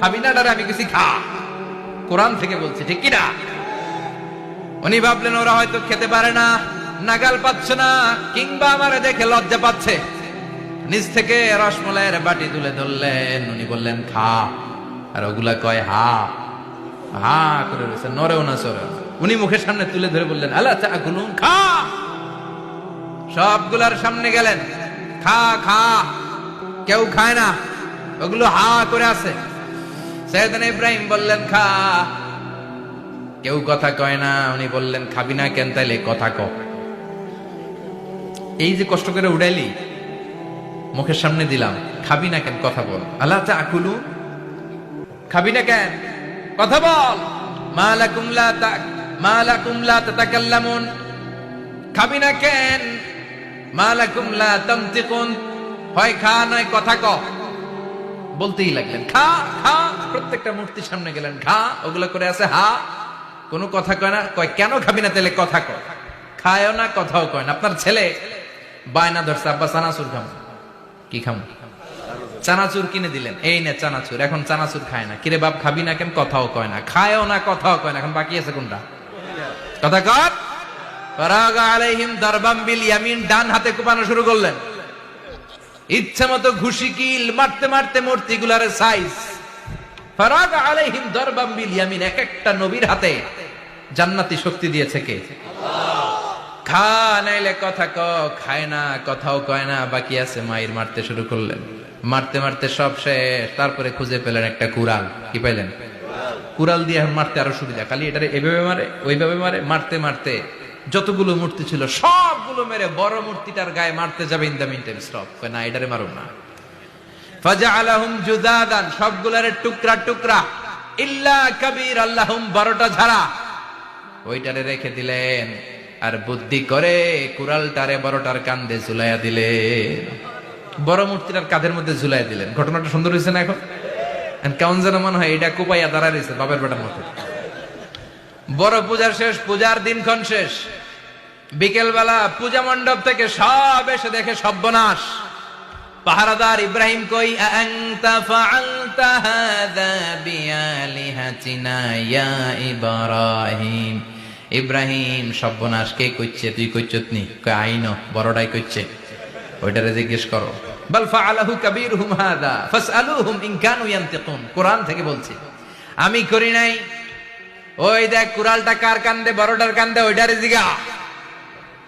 খাবি না ডারে আমি কিছু খা, কোরআন থেকে বলছি, ঠিক কিনা? উনি ভাবলেন ওরা হয়তো খেতে পারে না, নাগাল পাচ্ছে না, কিংবা আমারে দেখে লজ্জা পাচ্ছে। নিজ থেকে রসমলাইয়ের বাটি তুলে ধরলেন, উনি বললেন খা, আর ওগুলা কয় হা হা করে রয়েছে, নরেও না সরেও না। উনি মুখের সামনে তুলে ধরে বললেন আল্লাহ তাকুলুন, খা। সবগুলার সামনে গেলেন, খা খা, কেউ খায় না, ওগুলো হা করে আছে। সাইয়েদনা ইব্রাহিম বললেন খা, কেউ কথা কয় না। উনি বললেন খাবি না কেন, তাইলে কথা ক। এই যে কষ্ট করে উড়াইলি, মুখের সামনে দিলাম, খাবি না কেন, কথা বল। আল্লাহ তাকুলু, খাবি না কেন, কথা বল। মা লাকুম লা তাতাকাল্লামুন, খাবি না কেন, মা লাকুম লা তানতিকুন, হয় খা নয় কথা ক। বলতেই লাগলেন খা খা, প্রত্যেকটা মূর্তির সামনে গেলেন, খা, ওগুলো করে আছে হা, কোনো কথা কয় না। কয় কেন খাবি না, তাহলে কথা ক। খায়ও না, কথাও কয় না। আপনার ছেলে বায়না ধরছে, আব্বা চানাচুর খাম। কি খাম? চানাচুর কিনে দিলেন, এই নে চানাচুর। এখন চানাচুর খায় না। কিরে বাপ খাবি না কেন, কথাও কয় না, খায়ও না, কথাও কয় না। এখন বাকি আছে কোনটা? কথা কর। ফারাগা আলাইহিম দারবাম বিল ইয়ামিন, ডান হাতে কোপানো শুরু করলেন। ইচ্ছা মতো ঘুষি কিল মারতে মারতে মূর্তিগুলার সাইজ। ফারাগা আলাইহিম দারবাম বিল ইয়ামিন, এক একটা নবীর হাতে জান্নাতি শক্তি দিয়েছে কে? খা নাইলে কথা ক, খায় না, কথাও কয় না, বাকি আছে। মায়ের মারতে শুরু করলেন, মারতে মারতে সব শেষ। তারপরে খুঁজে পেলেন একটা কুড়াল। কি পাইলেন? কুড়াল দিয়ে এখন মারতে আরো সুবিধা, খালি এটারে এভাবে মারে, ওইভাবে মারে। মারতে মারতে যতগুলো মূর্তি ছিল সবগুলো মেরে বড় মূর্তিটার গায়ে মারতে যাবে, in the meantime stop, না এটারে মারো না। ফাজআলাহুম জুদাদান, সবগুলারে টুকরা টুকরা, ইল্লা কাবীর আল্লাহুম, বড়টা ছাড়া ওইটারে রেখে দিলেন। আর বুদ্ধি করে কুড়ালটারে বড়টার কাঁধে ঝুলাইয়া দিলেন, বড় মূর্তিটার কাঁধের মধ্যে ঝুলাইয়া দিলেন। ঘটনাটা সুন্দর হয়েছে না? এখন কেমন যেন মনে হয় এটা কোপাইয়া দাঁড়া রয়েছে বাপের বেটার মতো। বড় পূজার শেষ, পূজার দিনক্ষণ শেষ। বিকেল বেলা পূজা মণ্ডপ থেকে সব এসে দেখে সর্বনাশ। পাহারাদার ইব্রাহিম কই, আনতা ফাআলতা হাযা বিআলিহাতিনা ইয়া ইব্রাহিম। ইব্রাহিম, সর্বনাশ কে কইছে? তুই কইছত নি? কই আইনো, বড়টাই কইছে, ওইটারে জিজ্ঞেস করো। বাল ফাআলাহু কাবীরুহুম হাযা ফাসআলুহুম ইন কানু ইয়ানতিকুন, কোরআন থেকে বলছি, আমি করি নাই। ওই দেখ কুড়ালটা কার কান্দে, বড়টার কান্দে, ওইটারে জিগা।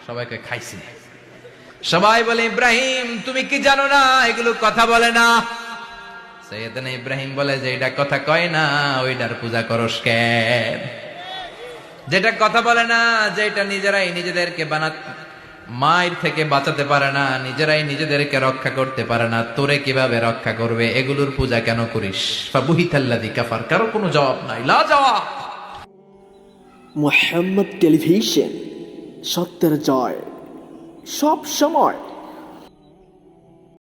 সবাইকে খাইছি। সবাই বলে ইব্রাহিম তুমি কি জানো না এগুলো কথা বলে না? সাইয়েদনা ইব্রাহিম বলে যে এটা কথা কয় না, ওইটার পূজা করস কেন? যেটা কথা বলে না, যেটা নিজেরাই নিজেদেরকে মায়ের থেকে বাঁচাতে পারে না, নিজেরাই নিজেদেরকে রক্ষা করতে পারে না, তোরে কিভাবে রক্ষা করবে? এগুলোর পূজা কেন করিস? ফাবুহিতাল্লাযী কাফার, কারো কোনো জবাব নাই, লা জবাব। মুহাম্মদ টেলিভিশন, সত্যের জয় সব সময়।